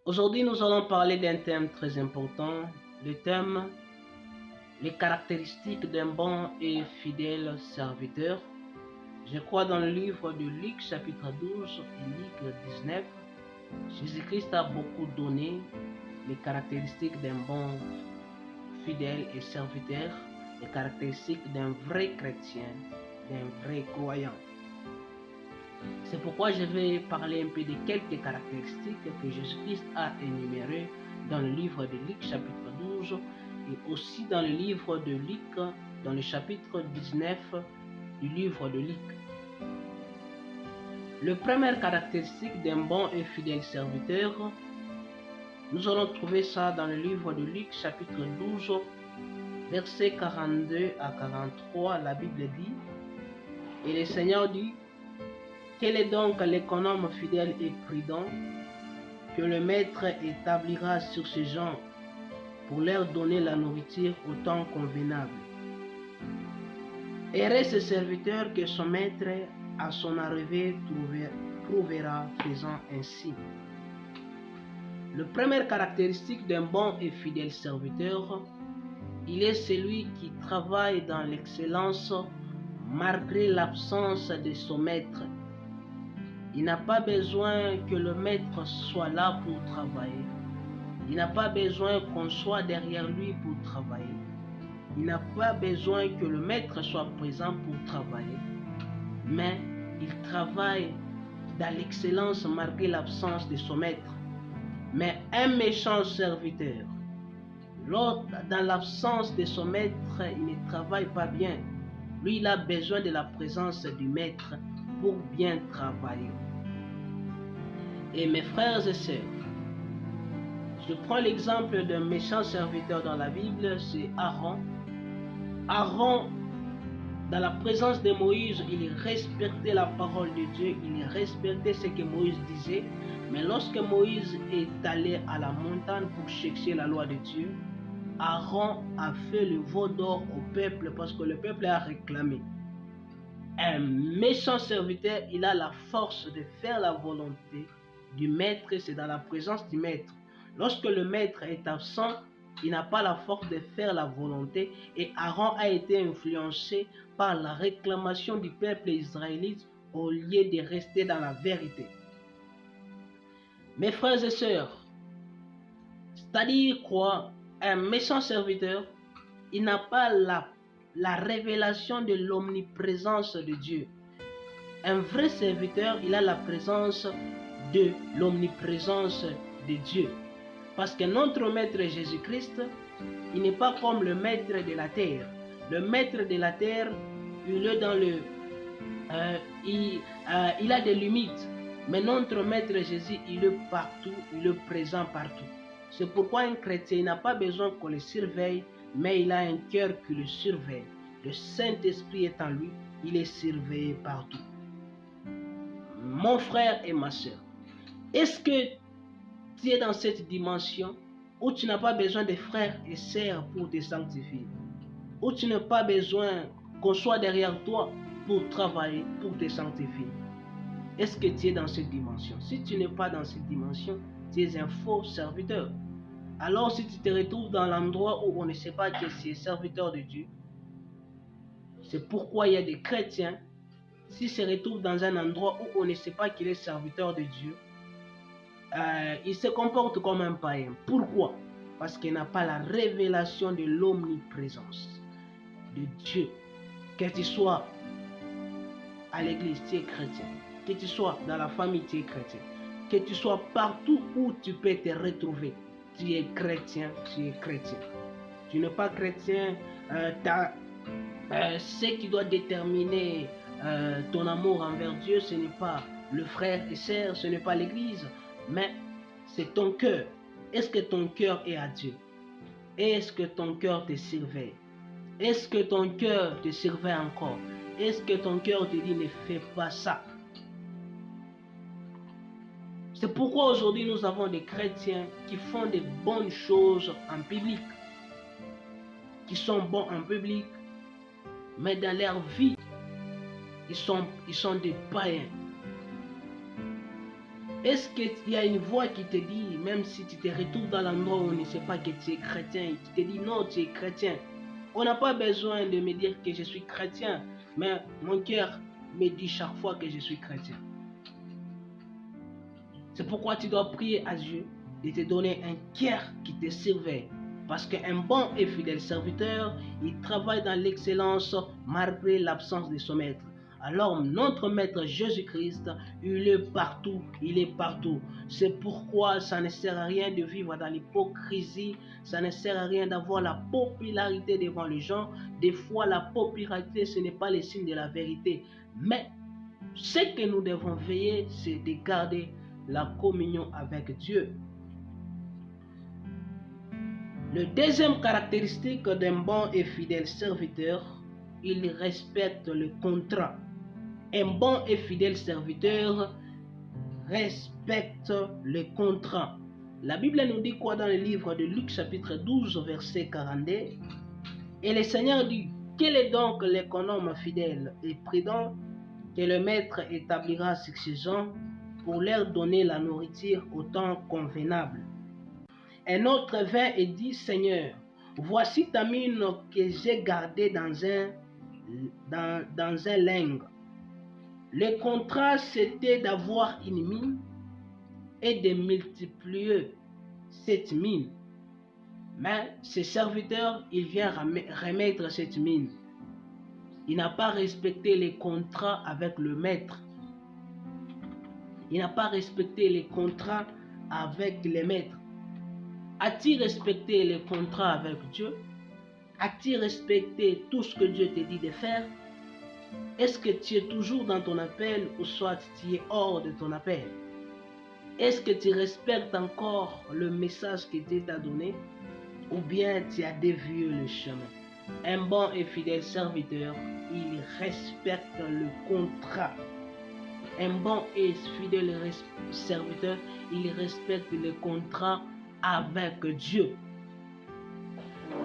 Aujourd'hui, nous allons parler d'un thème très important, le thème les caractéristiques d'un bon et fidèle serviteur. Je crois dans le livre de Luc chapitre 12 et Luc 19, Jésus-Christ a beaucoup donné les caractéristiques d'un bon, fidèle et serviteur, les caractéristiques d'un vrai chrétien, d'un vrai croyant. C'est pourquoi je vais parler un peu de quelques caractéristiques que Jésus-Christ a énumérées dans le livre de Luc chapitre 12 et aussi dans le livre de Luc, dans le chapitre 19 du livre de Luc. La première caractéristique d'un bon et fidèle serviteur, nous allons trouver ça dans le livre de Luc chapitre 12, versets 42 à 43, la Bible dit, et le Seigneur dit, quel est donc l'économe fidèle et prudent que le maître établira sur ces gens pour leur donner la nourriture au temps convenable? Heureux ce serviteur que son maître à son arrivée trouvera faisant ainsi. La première caractéristique d'un bon et fidèle serviteur, il est celui qui travaille dans l'excellence malgré l'absence de son maître. Il n'a pas besoin que le maître soit là pour travailler. Il n'a pas besoin qu'on soit derrière lui pour travailler. Il n'a pas besoin que le maître soit présent pour travailler. Mais il travaille dans l'excellence malgré l'absence de son maître. Mais un méchant serviteur, l'autre, dans l'absence de son maître, il ne travaille pas bien. Lui, il a besoin de la présence du maître pour bien travailler. Et mes frères et sœurs, je prends l'exemple d'un méchant serviteur dans la Bible, c'est Aaron. Aaron, dans la présence de Moïse, il respectait la parole de Dieu, il respectait ce que Moïse disait. Mais lorsque Moïse est allé à la montagne pour chercher la loi de Dieu, Aaron a fait le veau d'or au peuple parce que le peuple a réclamé. Un méchant serviteur, il a la force de faire la volonté du maître, c'est dans la présence du maître. Lorsque le maître est absent, il n'a pas la force de faire la volonté et Aaron a été influencé par la réclamation du peuple israélite au lieu de rester dans la vérité. Mes frères et sœurs, c'est-à-dire quoi? Un méchant serviteur, il n'a pas la révélation de l'omniprésence de Dieu. Un vrai serviteur, il a la présence de l'omniprésence de Dieu. Parce que notre maître Jésus-Christ, il n'est pas comme le maître de la terre. Le maître de la terre, il est dans le... il a des limites. Mais notre maître Jésus, il est partout, il est présent partout. C'est pourquoi un chrétien n'a pas besoin qu'on le surveille, mais il a un cœur qui le surveille. Le Saint-Esprit est en lui, il est surveillé partout. Mon frère et ma soeur, est-ce que tu es dans cette dimension où tu n'as pas besoin de frères et sœurs pour te sanctifier, où tu n'as pas besoin qu'on soit derrière toi pour travailler, pour te sanctifier? Est-ce que tu es dans cette dimension? Si tu n'es pas dans cette dimension, tu es un faux serviteur. Alors si tu te retrouves dans l'endroit où on ne sait pas que tu es serviteur de Dieu, c'est pourquoi il y a des chrétiens, s'ils se retrouvent dans un endroit où on ne sait pas qu'il est serviteur de Dieu, il se comporte comme un païen. Pourquoi? Parce qu'il n'a pas la révélation de l'omniprésence de Dieu. Que tu sois à l'église, tu es chrétien. Que tu sois dans la famille, tu es chrétien. Que tu sois partout où tu peux te retrouver, tu es chrétien, tu es chrétien. Tu n'es pas chrétien, ce qui doit déterminer ton amour envers Dieu, ce n'est pas le frère et sœur, ce n'est pas l'église, mais c'est ton cœur. Est-ce que ton cœur est à Dieu? Est-ce que ton cœur te surveille? Est-ce que ton cœur te surveille encore? Est-ce que ton cœur te dit ne fais pas ça? C'est pourquoi aujourd'hui nous avons des chrétiens qui font des bonnes choses en public, qui sont bons en public, mais dans leur vie, ils sont des païens. Est-ce qu'il y a une voix qui te dit, même si tu te retrouves dans l'endroit où on ne sait pas que tu es chrétien, qui te dit non, tu es chrétien. On n'a pas besoin de me dire que je suis chrétien, mais mon cœur me dit chaque fois que je suis chrétien. C'est pourquoi tu dois prier à Dieu de te donner un cœur qui te surveille. Parce qu'un bon et fidèle serviteur, il travaille dans l'excellence malgré l'absence de son maître. Alors notre maître Jésus-Christ, il est partout, il est partout. C'est pourquoi ça ne sert à rien de vivre dans l'hypocrisie, ça ne sert à rien d'avoir la popularité devant les gens. Des fois, la popularité, ce n'est pas le signe de la vérité. Mais ce que nous devons veiller, c'est de garder la communion avec Dieu. Le deuxième caractéristique d'un bon et fidèle serviteur, il respecte le contrat. Un bon et fidèle serviteur respecte le contrat. La Bible nous dit quoi dans le livre de Luc chapitre 12 verset 42? Et le Seigneur dit, quel est donc l'économe fidèle et prudent que le maître établira sur ses gens pour leur donner la nourriture au temps convenable? Un autre vint et dit, Seigneur, voici ta mine que j'ai gardée dans un linge. Le contrat, c'était d'avoir une mine et de multiplier cette mine. Mais ce serviteur, il vient remettre cette mine. Il n'a pas respecté les contrats avec le maître. Il n'a pas respecté les contrats avec les maîtres. As-tu respecté les contrats avec Dieu? As-tu respecté tout ce que Dieu te dit de faire? Est-ce que tu es toujours dans ton appel ou soit tu es hors de ton appel? Est-ce que tu respectes encore le message que Dieu t'a donné ou bien tu as dévié le chemin? Un bon et fidèle serviteur, il respecte le contrat. Un bon et fidèle serviteur, il respecte le contrat avec Dieu.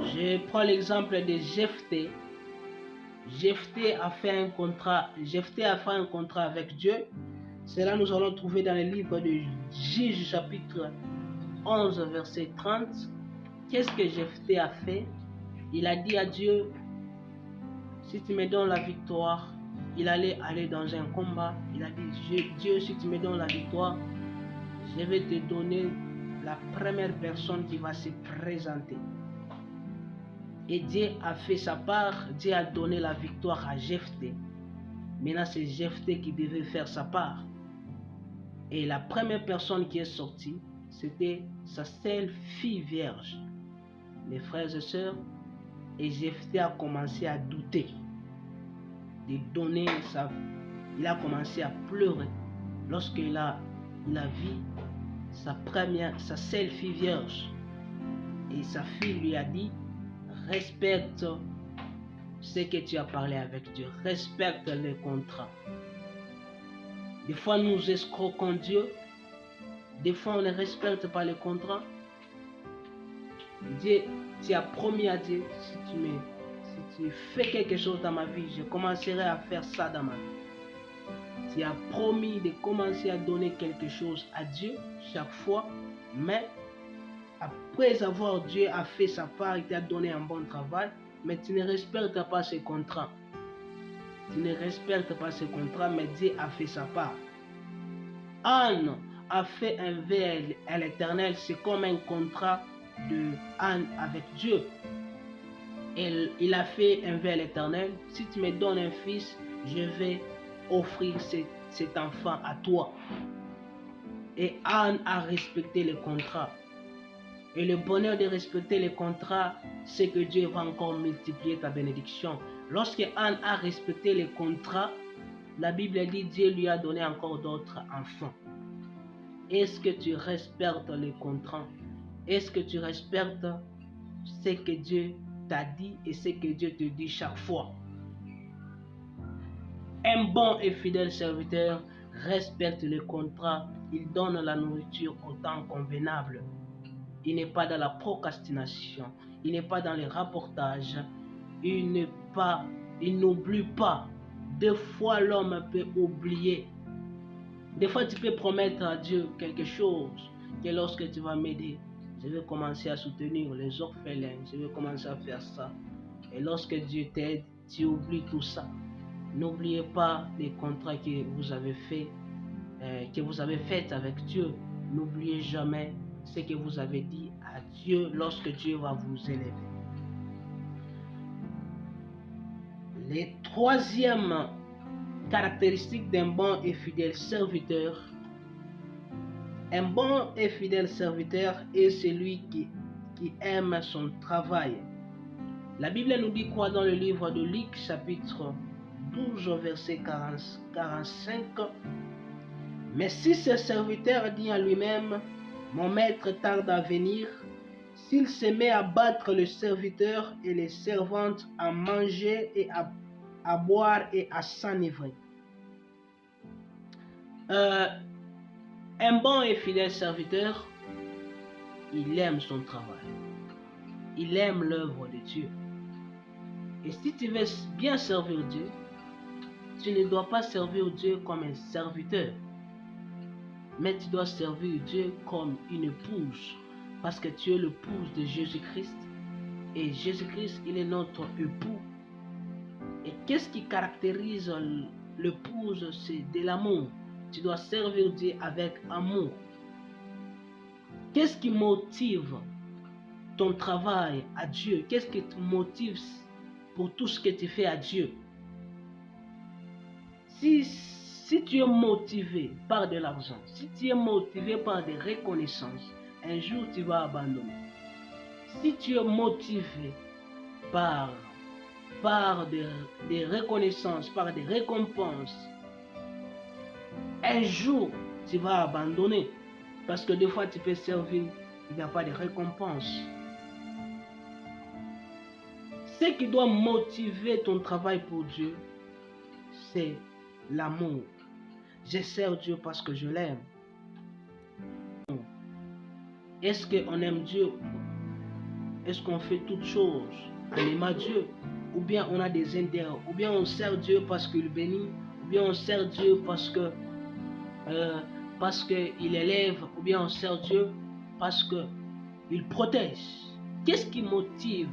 Je prends l'exemple de Jephthé. Jephthé a fait un contrat avec Dieu. Cela nous allons trouver dans le livre de Juges chapitre 11 verset 30. Qu'est-ce que Jephthé a fait? Il a dit à Dieu, si tu me donnes la victoire, il allait aller dans un combat. Il a dit, Dieu, si tu me donnes la victoire, je vais te donner la première personne qui va se présenter. Et Dieu a fait sa part, Dieu a donné la victoire à Jephthé. Maintenant, c'est Jephthé qui devait faire sa part. Et la première personne qui est sortie, c'était sa seule fille vierge. Mes frères et sœurs, et Jephthé a commencé à douter de donner il a commencé à pleurer lorsqu'il a vu sa seule fille vierge. Et sa fille lui a dit, respecte ce que tu as parlé avec Dieu, respecte le contrat. Des fois nous escroquons Dieu, des fois on ne respecte pas le contrat. Dieu, tu as promis à Dieu, si tu fais quelque chose dans ma vie, je commencerai à faire ça dans ma vie. Tu as promis de commencer à donner quelque chose à Dieu chaque fois, mais après avoir Dieu a fait sa part, il t'a donné un bon travail, mais tu ne respectes pas ce contrat. Tu ne respectes pas ce contrat, mais Dieu a fait sa part. Anne a fait un vœu à l'Éternel, c'est comme un contrat de Anne avec Dieu. Il a fait un vœu à l'Éternel, si tu me donnes un fils, je vais offrir cet enfant à toi. Et Anne a respecté le contrat. Et le bonheur de respecter les contrats, c'est que Dieu va encore multiplier ta bénédiction. Lorsque Anne a respecté les contrats, la Bible dit Dieu lui a donné encore d'autres enfants. Est-ce que tu respectes les contrats? Est-ce que tu respectes ce que Dieu t'a dit et ce que Dieu te dit chaque fois? Un bon et fidèle serviteur respecte les contrats. Il donne la nourriture au temps convenable. Il n'est pas dans la procrastination. Il n'est pas dans les rapportages. Il n'oublie pas. Des fois, l'homme peut oublier. Des fois, tu peux promettre à Dieu quelque chose, que lorsque tu vas m'aider, je vais commencer à soutenir les orphelins, je vais commencer à faire ça. Et lorsque Dieu t'aide, tu oublies tout ça. N'oubliez pas les contrats que vous avez faits avec Dieu. N'oubliez jamais ce que vous avez dit à Dieu lorsque Dieu va vous élever. Les troisième caractéristique d'un bon et fidèle serviteur. Un bon et fidèle serviteur est celui qui aime son travail. La Bible nous dit quoi dans le livre de Luc chapitre 12 verset 45? Mais si ce serviteur dit en lui-même, mon maître tarde à venir, s'il se met à battre le serviteur et les servantes, à manger et à boire et à s'enivrer. Un bon et fidèle serviteur, il aime son travail. Il aime l'œuvre de Dieu. Et si tu veux bien servir Dieu, tu ne dois pas servir Dieu comme un serviteur, mais tu dois servir Dieu comme une épouse, parce que tu es l'épouse de Jésus-Christ. Et Jésus-Christ, il est notre époux. Et qu'est-ce qui caractérise l'épouse? C'est de l'amour. Tu dois servir Dieu avec amour. Qu'est-ce qui motive ton travail à Dieu? Qu'est-ce qui te motive pour tout ce que tu fais à Dieu? Si tu es motivé par de l'argent, si tu es motivé par des reconnaissances, un jour tu vas abandonner. Si tu es motivé par des reconnaissances, par des récompenses, un jour tu vas abandonner. Parce que des fois tu peux servir, il n'y a pas de récompense. Ce qui doit motiver ton travail pour Dieu, c'est l'amour. Je sers Dieu parce que je l'aime. Est-ce qu'on aime Dieu? Est-ce qu'on fait toutes choses en aimant Dieu? Ou bien on a des intérêts? Ou bien on sert Dieu parce qu'il bénit? Ou bien on sert Dieu parce qu'il élève? Ou bien on sert Dieu parce qu'il protège? Qu'est-ce qui motive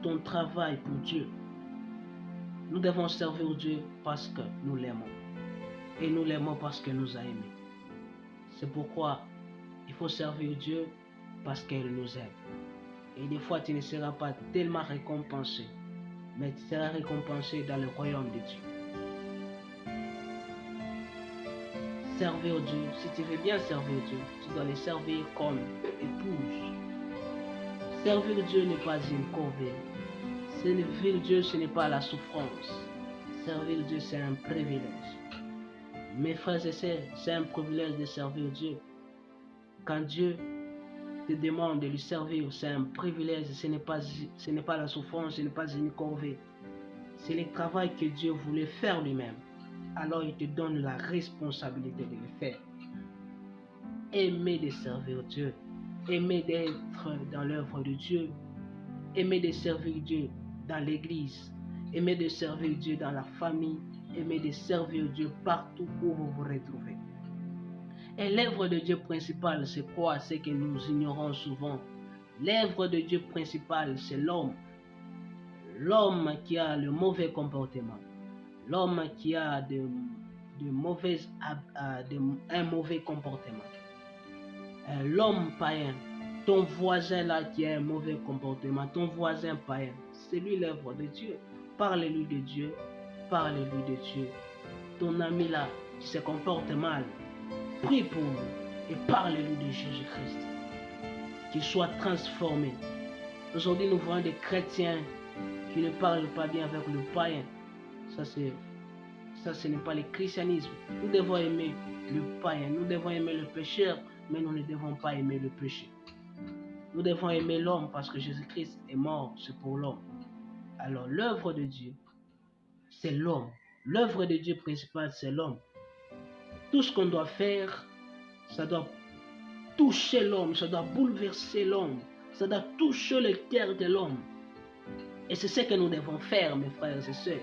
ton travail pour Dieu? Nous devons servir Dieu parce que nous l'aimons. Et nous l'aimons parce qu'il nous a aimés. C'est pourquoi il faut servir Dieu parce qu'il nous aime. Et des fois, tu ne seras pas tellement récompensé, mais tu seras récompensé dans le royaume de Dieu. Servir Dieu, si tu veux bien servir Dieu, tu dois le servir comme épouse. Servir Dieu n'est pas une corvée. Servir Dieu, ce n'est pas la souffrance. Servir Dieu, c'est un privilège. Mes frères et sœurs, c'est un privilège de servir Dieu. Quand Dieu te demande de lui servir, c'est un privilège, ce n'est pas la souffrance, ce n'est pas une corvée. C'est le travail que Dieu voulait faire lui-même. Alors il te donne la responsabilité de le faire. Aimer de servir Dieu, aimer d'être dans l'œuvre de Dieu, aimer de servir Dieu dans l'église, aimer de servir Dieu dans la famille, aimer de servir Dieu partout où vous vous retrouvez. Et l'œuvre de Dieu principale, c'est quoi? C'est que nous ignorons souvent. L'œuvre de Dieu principale, c'est l'homme. L'homme qui a le mauvais comportement. L'homme qui a un mauvais comportement. L'homme païen. Ton voisin là qui a un mauvais comportement. Ton voisin païen. C'est lui l'œuvre de Dieu. Parle-lui de Dieu. Parle-lui de Dieu. Ton ami là qui se comporte mal. Prie pour lui et parle-lui de Jésus-Christ. Qu'il soit transformé. Aujourd'hui, nous voyons des chrétiens qui ne parlent pas bien avec le païen. Ça, ce n'est pas le christianisme. Nous devons aimer le païen. Nous devons aimer le pécheur, mais nous ne devons pas aimer le péché. Nous devons aimer l'homme parce que Jésus-Christ est mort, c'est pour l'homme. Alors, l'œuvre de Dieu, c'est l'homme. L'œuvre de Dieu principale, c'est l'homme. Tout ce qu'on doit faire, ça doit toucher l'homme, ça doit bouleverser l'homme, ça doit toucher le cœur de l'homme. Et c'est ce que nous devons faire, mes frères et sœurs.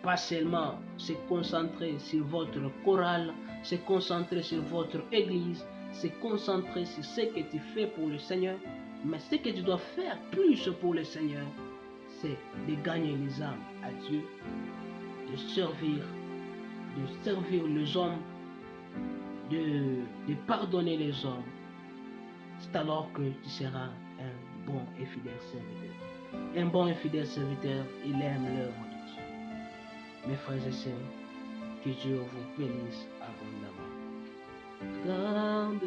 Pas seulement se concentrer sur votre chorale, se concentrer sur votre église, se concentrer sur ce que tu fais pour le Seigneur, mais ce que tu dois faire plus pour le Seigneur, c'est de gagner les âmes à Dieu, de servir les hommes, de pardonner les hommes. C'est alors que tu seras un bon et fidèle serviteur. Un bon et fidèle serviteur, il aime l'œuvre de Dieu. Mes frères et sœurs, que Dieu vous bénisse abondamment. Grande